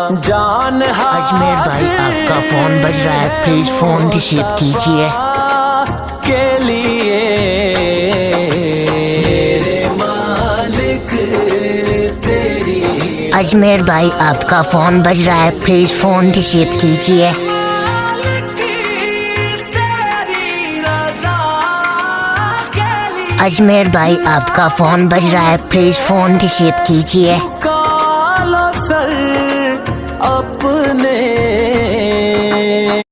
जान अजमेर भाई आपका फोन बज रहा है, प्लीज फोन रिसीव कीजिए। के लिए मेरे मालिक तेरी अजमेर भाई आपका फोन बज रहा है, प्लीज फोन रिसीव कीजिए। अजमेर भाई आपका फोन बज रहा है, प्लीज फोन रिसीव कीजिए। कालो सर अपने